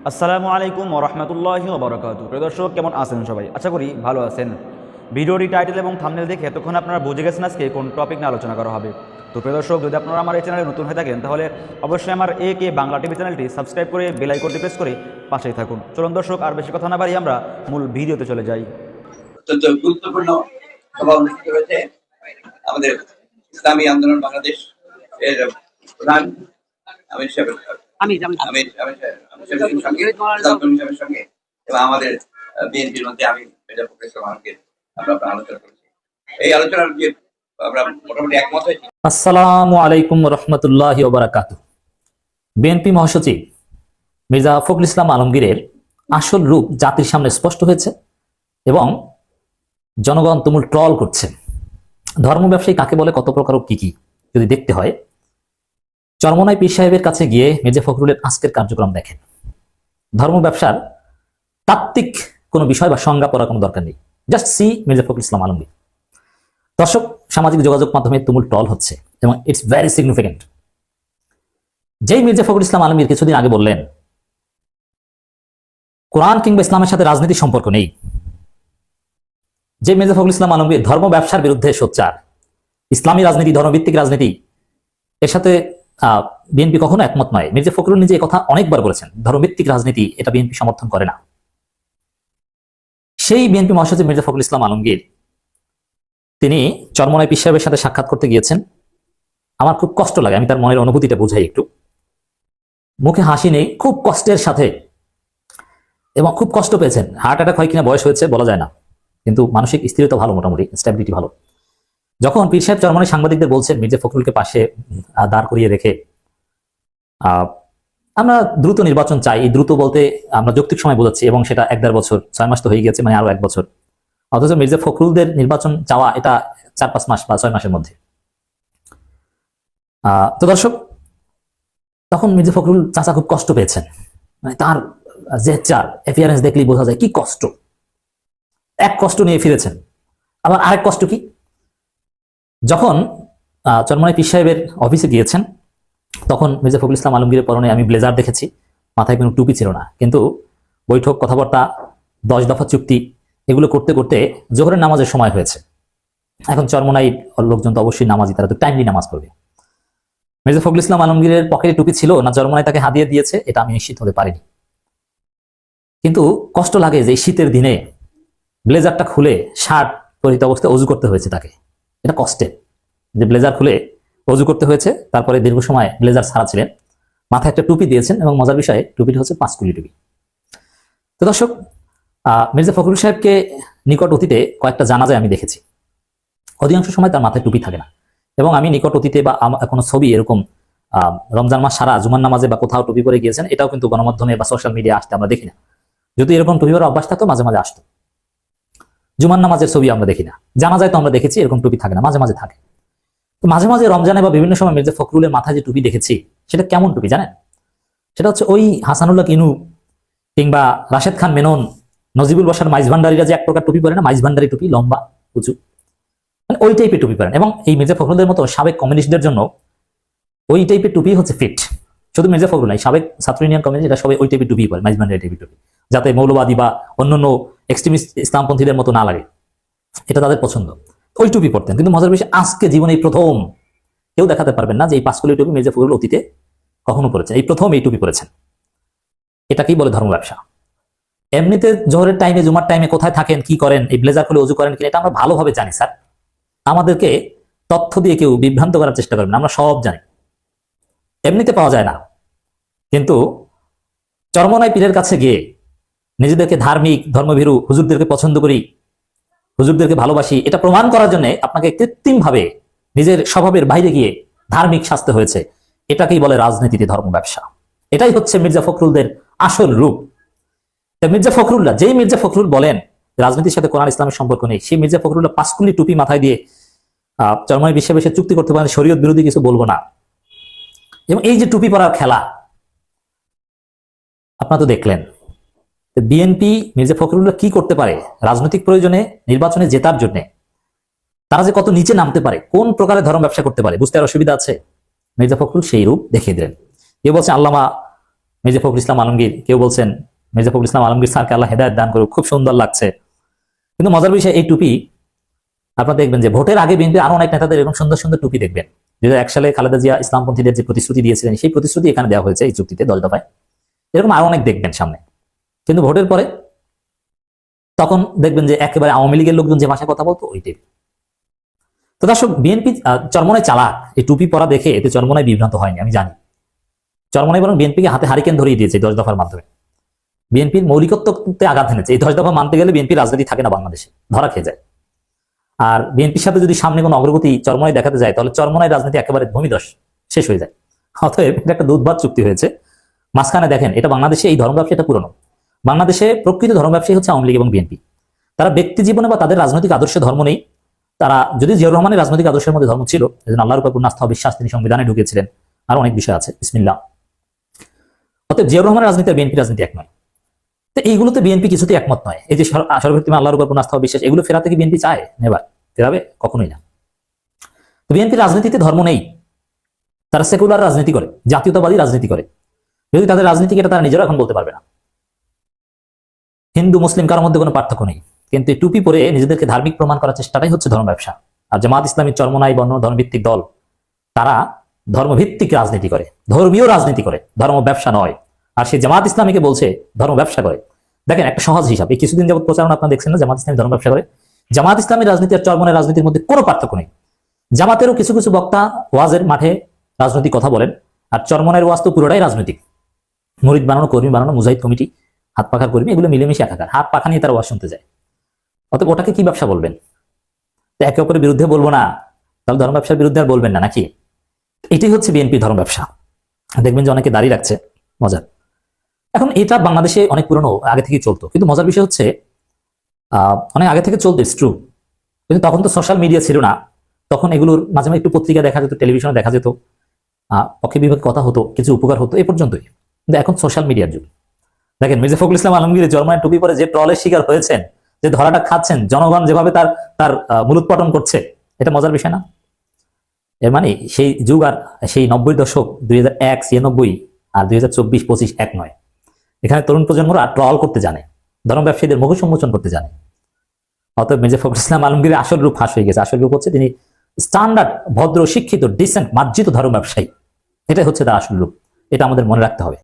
আসসালামু আলাইকুম ওরহমতুল্লাহি ওবরাকাতুহু। প্রিয় দর্শক, কেমন আছেন সবাই? আশা করি ভালো আছেন। ভিডিওটি টাইটেল এবং থাম্বনেল দেখে এতক্ষণ আপনারা বুঝে গেছেন আজকে কোন টপিক নিয়ে আলোচনা করা হবে। তো প্রিয় দর্শক, যদি আপনারা আমার এই চ্যানেলে নতুন হয়ে থাকেন তাহলে অবশ্যই আমার কে বাংলা টিভি চ্যানেলটি সাবস্ক্রাইব করে বেল আইকনটি প্রেস করে পাশেই থাকুন। চলুন দর্শক, আর বেশি কথা না বাড়িয়ে আমরা মূল ভিডিওতে চলে যাই। অত্যন্ত গুরুত্বপূর্ণ সভা অনুষ্ঠিত হয়েছে। আমাদের ইসলামী আন্দোলন বাংলাদেশ এর প্রধান আমির সাহেবের সঙ্গে এবং আমাদের বিএনপির মধ্যে আমি মির্জা ফখরুল ইসলাম আলমগীর আমরা আলোচনা করেছি। এই আলোচনার যে আমরা মোটামুটি একমত হয়েছি। আসসালামু আলাইকুম রহমতুল্লাহি ওয়া বারাকাতুহু। বিএনপি মহাসচিব মির্জা ফখরুল ইসলাম আলমগীরের আসল রূপ জাতির সামনে স্পষ্ট হয়েছে এবং জনগণ তুমুল ট্রল করছে। ধর্ম ব্যবসায়ী কাকে বলে, কত প্রকার ও কি কি যদি দেখতে হয়, চরমনাই পীর সাহেবের কাছে গিয়ে মির্জা ফখরুলের আজকের কার্যক্রম দেখেন। ধর্ম ব্যবসার তাত্ত্বিক কোনো বিষয় বা সংজ্ঞা পড়ার কোনো দরকার নেই। Just see Mirza Fakhrul Islam Alamgir. দর্শক, সামাজিক যোগাযোগ মাধ্যমে তুমুল ট্রল হচ্ছে এবং ইটস ভেরি সিগনিফিকেন্ট। যেই মির্জা ফখরুল ইসলাম আলমগীর কিছুদিন আগে বললেন কোরআন কিংবা ইসলামের সাথে রাজনীতির সম্পর্ক নেই, যে মির্জা ফখরুল ইসলাম আলমগীর ধর্ম ব্যবসার বিরুদ্ধে সোচ্চার, ইসলামী রাজনীতি, ধর্মভিত্তিক রাজনীতি, এর সাথে বিএনপি কখনো একমত নয়। মির্জা ফখরুল নিজে এই কথা অনেকবার বলেছেন, ধর্মভিত্তিক রাজনীতি এটা বিএনপি সমর্থন করে না। সেই বিএনপি মহাসচিব মির্জা ফখরুল ইসলাম আলমগীর তিনি চরমনাই পীর সাহেবের সাথে সাক্ষাৎ করতে গিয়েছেন। আমার খুব কষ্ট লাগে, আমি তার মনের অনুভূতিটা বুঝাই একটু। মুখে হাসি নেই, খুব কষ্টের সাথে, এবং খুব কষ্ট পেয়েছেন। হার্ট অ্যাটাক হয় কিনা বয়স হয়েছে বলা যায় না, কিন্তু মানসিক স্থিরতা ভালো, মোটামুটি স্ট্যাবিলিটি ভালো। যখন পীর সাহেব চরমনাই সাংবাদিকদের বলছেন মির্জা ফখরুলকে পাশে দাঁড় করিয়ে রেখে আমরা দ্রুত নির্বাচন চাই, এই দ্রুত বলতে আমরা যৌক্তিক সময় বোঝাচ্ছি, এবং সেটা 1-1.5 বছর, 6 মাস তো হয়ে গেছে, মানে আরো 1 বছর। অথচ মির্জা ফখরুলদের নির্বাচন চাওয়া এটা 4-5 মাস বা 6 মাসের মধ্যে। তো দর্শক, তখন মির্জা ফখরুল চাচা খুব কষ্ট পেয়েছেন। মানে তার জেচার অ্যাপিয়ারেন্স দেখলেই বোঝা যায় কি কষ্ট। এক কষ্ট নিয়ে ফিরেছেন, আবার আরেক কষ্ট কি, যখন চরমনাই পীর সাহেবের অফিসে গিয়েছেন তখন মির্জা ফখরুল ইসলাম আলমগীরের পরনে আমি ব্লেজার দেখেছি, মাথায় কোনো টুপি ছিল না। কিন্তু বৈঠক, কথাবার্তা, 10 দফা চুক্তি এগুলো করতে করতে জোহরের নামাজের সময় হয়েছে। এখন চরমনাই লোকজন তো অবশ্যই নামাজি, তারা তো টাইমলি নামাজ পড়বে। মির্জা ফখরুল ইসলাম আলমগীরের পকেটে টুপি ছিল না চরমনাই তাকে হাদিয়ে দিয়েছে, এটা আমি নিশ্চিত হতে পারিনি। কিন্তু কষ্ট লাগে যে শীতের দিনে ব্লেজারটা খুলে শার্ট পরিহিত অবস্থায় অজু করতে হয়েছে তাকে। এটা কষ্টের, যে ব্লেজার খুলে অজু করতে হয়েছে, তারপরে দীর্ঘ সময় ব্লেজার ছাড়া ছিলেন, মাথায় একটা টুপি দিয়েছেন, এবং মজার বিষয়ে টুপিটা হচ্ছে 5 কুলি টুপি। তো দর্শক, মির্জা ফখরুল সাহেবকে নিকট অতীতে কয়েকটা জানাজায় আমি দেখেছি, অধিকাংশ সময় তার মাথায় টুপি থাকে না। এবং আমি নিকট অতীতে বা কোনো ছবি এরকম রমজান মাস সারা জুমার নামাজে বা কোথাও টুপি পরে গিয়েছেন, এটাও কিন্তু গণমাধ্যমে বা সোশ্যাল মিডিয়া আসতে আমরা দেখি না। যদি এরকম টুপি পরে অভ্যাস থাকতো মাঝে মাঝে আসতো। জুমার নামাজের ছবি আমরা দেখি না, জানাজায় তো আমরা দেখেছি এরকম টুপি থাকে না, মাঝে মাঝে থাকে। তো মাঝে মাঝে রমজানে বা বিভিন্ন সময় মির্জা ফখরুলের মাথায় যে টুপি দেখেছি, সেটা কেমন টুপি জানেন? সেটা হচ্ছে ওই হাসানুল্লাহ কিনু কিংবা রাশেদ খান মেনন, নজিবুল বাসার মাইজ ভান্ডারীরা যে এক প্রকার টুপি পরে না, মাইজ ভান্ডারি টুপি, লম্বা উঁচু, মানে ওই টাইপের টুপি পরেন। এবং এই মির্জা ফখরুলদের মতো সাবেক কমিউনিস্টদের জন্য ওই টাইপের টুপি হচ্ছে ফিট। শুধু মির্জা ফখরুল নাই, সাবেক ছাত্র ইউনিয়ন কমিউনিস্ট এটা সবাই ওই টাইপের টুপি পরে, মাইজ ভান্ডারি টাইপের টুপি, যাতে মৌলবাদী বা অন্যান্য এক্সট্রিমিস্ট ইসলামপন্থীদের মতো না লাগে, এটা তাদের পছন্দ। ওই টুপি পরতেন। কিন্তু মজার বিষয়, আজকে জীবনে এই প্রথম কেউ দেখাতে পারবেন না যে এই 5 কুলি টুপি মির্জা ফখরুল অতীতে কখনো পরেছেন, এই প্রথম এই টুপি পরেছেন। এটাকেই বলে ধর্ম ব্যবসা। এমনিতে জোহরের টাইমে, জুমার টাইমে কোথায় থাকেন, কি করেন, এই ব্লেজার খুলে অজু করেন কিনা, এটা আমরা ভালোভাবে জানি স্যার। আমাদেরকে তথ্য দিয়ে কেউ বিভ্রান্ত করার চেষ্টা করবেন, আমরা সব জানি, এমনিতে পাওয়া যায় না। কিন্তু চরমনাই পীরের কাছে গিয়ে নিজেদেরকে ধার্মিক, ধর্মভীরু, হুজুরদেরকে পছন্দ করি, হুজুরদেরকে ভালোবাসি, এটা প্রমাণ করার জন্য আপনাকে কৃত্রিমভাবে নিজের স্বভাবের বাইরে গিয়ে ধার্মিক সাজতে হয়েছে। এটাকেই বলে রাজনীতিতে ধর্ম ব্যবসা। এটাই হচ্ছে মির্জা ফখরুলদের আসল রূপ। মির্জা ফখরুল্লাহ, যেই মির্জা ফখরুল বলেন রাজনীতির সাথে কোরআন ইসলামের সম্পর্ক নেই, সেই মির্জা ফখরুল্লাহ 5 কুলি টুপি মাথায় দিয়ে চরমনাই বিশ্বে বেশে চুক্তি করতে পারেন, শরীয়ত বিরোধী কিছু বলবো না। এবং এই যে টুপি পরার খেলা আপনারা তো দেখলেন। বিএনপি মির্জা ফখরুল্লাহ কি করতে পারে রাজনৈতিক প্রয়োজনে, নির্বাচনে জেতার জন্য, তারা যে কত নিচে নামতে পারে, কোন প্রকারের ধর্ম ব্যবসা করতে পারে, বুঝতে আর অসুবিধা আছে? মির্জা ফখরুল সেই রূপ দেখিয়ে দিলেন। এ বলছে আল্লামা মির্জা ফখরুল ইসলাম আলমগীর, কেউ বলছেন মির্জা ফখরুল ইসলাম আলমগীর স্যারকে আল্লাহ হেদায়েত দান করুক, খুব সুন্দর লাগছে। কিন্তু মজার বিষয়, এই টুপি আপনারা দেখবেন যে ভোটের আগে বিএনপির আরো অনেক নেতাদের এরকম সুন্দর সুন্দর টুপি দেখবেন। 2001 সালে খালেদা জিয়া ইসলামপন্থীদের যে প্রতিশ্রুতি দিয়েছিলেন, সেই প্রতিশ্রুতি এখানে দেওয়া হয়েছে এই চুক্তিতে 10 দফায়। এরকম আরো অনেক দেখবেন সামনে। কিন্তু ভোটের পরে তখন দেখবেন যে একেবারে আওয়ামী লীগের লোকজন যে ভাষায় কথা বলতো ওইটাই। তো দর্শক, বিএনপি চরমনায় চালাক, এই টুপি পরা দেখে এতে চরমনায় বিভ্রান্ত হয়নি, আমি জানি। চরমনায় বরং বিএনপিকে হাতে হারিকেন ধরিয়ে দিয়েছে 10 দফার মাধ্যমে। বিএনপির মৌলিকত্বতে আঘাত এনেছে। এই 10 দফা মানতে গেলে বিএনপির রাজনীতি থাকে না বাংলাদেশে, ধরা খেয়ে যায়। আর বিএনপির সাথে যদি সামনে কোনো অগ্রগতি চরমনায় দেখাতে যায়, তাহলে চরমনায় রাজনীতি একেবারে ভূমিধস শেষ হয়ে যায়। অতএব এটা একটা দুধভাত চুক্তি হয়েছে। মাঝখানে দেখেন, এটা বাংলাদেশে এই ধর্ম ব্যবসা এটা পুরনো। বাংলাদেশে প্রকৃত ধর্ম ব্যবসায়ী হচ্ছে আওয়ামী লীগ এবং বিএনপি। তারা ব্যক্তি জীবনে বা তাদের রাজনৈতিক আদর্শে ধর্ম নেই। তারা, যদি জিয়াউর রহমানের রাজনৈতিক আদর্শের মধ্যে ধর্ম ছিল, এজন্য আল্লাহর উপর পূর্ণ আস্থা ও বিশ্বাস তিনি সংবিধানে ঢুকিয়েছিলেন, আর অনেক বিষয় আছে, বিসমিল্লাহ। অতএব জিয়াউর রহমানের রাজনীতি আর বিএনপি রাজনীতি এক নয়। তো এইগুলোতে বিএনপি কিছুতেই একমত নয়। এই যে সর্বপ্রথম আল্লাহর উপর পূর্ণ আস্থা ও বিশ্বাস, এগুলো ফেরাতে কি বিএনপি চায়? নেবার ফেরাবে? কখনোই না। তো বিএনপির রাজনীতিতে ধর্ম নেই, তারা সেকুলার রাজনীতি করে, জাতীয়তাবাদী রাজনীতি করে। যদি তাদের রাজনীতি, এটা তারা নিজেরা এখন বলতে পারবে না। হিন্দু মুসলিম কারোর মধ্যে কোনো পার্থক্য নেই, কিন্তু এই টুপি পরে নিজেদেরকে ধার্মিক প্রমাণ করার চেষ্টাটাই হচ্ছে ধর্ম ব্যবসা। আর জামাত ইসলামী, চরমনাই, বর্ণ ধর্মভিত্তিক দল, তারা ধর্মভিত্তিক রাজনীতি করে, ধর্মীয় রাজনীতি করে, ধর্ম ব্যবসা নয়। আর সে জামাত ইসলামীকে বলছে ধর্ম ব্যবসা করে। দেখেন একটা সহজ হিসাব, এই কিছুদিন যাবত প্রচারণা আপনারা দেখছেন না, জামাত ইসলামী ধর্ম ব্যবসা করে। জামাত ইসলামী রাজনীতি আর চরমনের রাজনীতির মধ্যে কোনো পার্থক্য নেই। জামাতেরও কিছু কিছু বক্তা ওয়াজের মাঠে রাজনৈতিক কথা বলেন, আর চরমনের ওয়াজ তো পুরোটাই রাজনৈতিক। মুরিদ বানানো, কর্মী বানানো, মুজাহিদ কমিটি, হাত পাখার কর্মী, এগুলো মিলেমিশে একাকার, হাত পাখা নিয়ে তারা ওয়াজ শুনতে যায়। অতএব ওটাকে কি ব্যবসা বলবেন? তো একে অপরের বিরুদ্ধে বলবো না, তাহলে ধর্ম ব্যবসার বিরুদ্ধে আর বলবেন না নাকি? এটাই হচ্ছে বিএনপি ধর্ম ব্যবসা। দেখবেন যে অনেকে দাঁড়িয়ে রাখছে, মজার। এখন এটা বাংলাদেশে অনেক পুরনো, আগে থেকেই চলতো। কিন্তু মজার বিষয় হচ্ছে, অনেক আগে থেকে চলতো, ইটস ট্রু। কিন্তু তখন তো সোশ্যাল মিডিয়া ছিল না। তখন এগুলোর মাঝে মাঝে একটু পত্রিকা দেখা যেত, টেলিভিশনে দেখা যেত, পক্ষে বিপক্ষে কথা হতো, কিছু উপকার হতো, এই পর্যন্তই। কিন্তু এখন সোশ্যাল মিডিয়ার যুগ। দেখেন মির্জা ফখরুল ইসলাম আলমগীর জন্মায় টুপি পরে যে ট্রলের শিকার হয়েছেন, যে ধরাটা খাচ্ছেন, জনগণ যেভাবে তার তার মূলোৎপাটন করছে, এটা মজার বিষয় না? এর মানে সেই যুগ আর সেই 90 দশক, 2001, 96 আর 2024-25 এক নয়। এখানে তরুণ প্রজন্মরা ট্রল করতে জানে, ধর্ম ব্যবসায়ীদের মুখ উন্মোচন করতে জানে। অতএব মির্জা ফখরুল ইসলাম আলমগীরের আসল রূপ ফাঁস হয়ে গেছে। আসল রূপ হচ্ছে তিনি স্ট্যান্ডার্ড, ভদ্র, শিক্ষিত, ডিসেন্ট, মার্জিত ধর্ম ব্যবসায়ী। এটাই হচ্ছে তার আসল রূপ। এটা আমাদের মনে রাখতে হবে।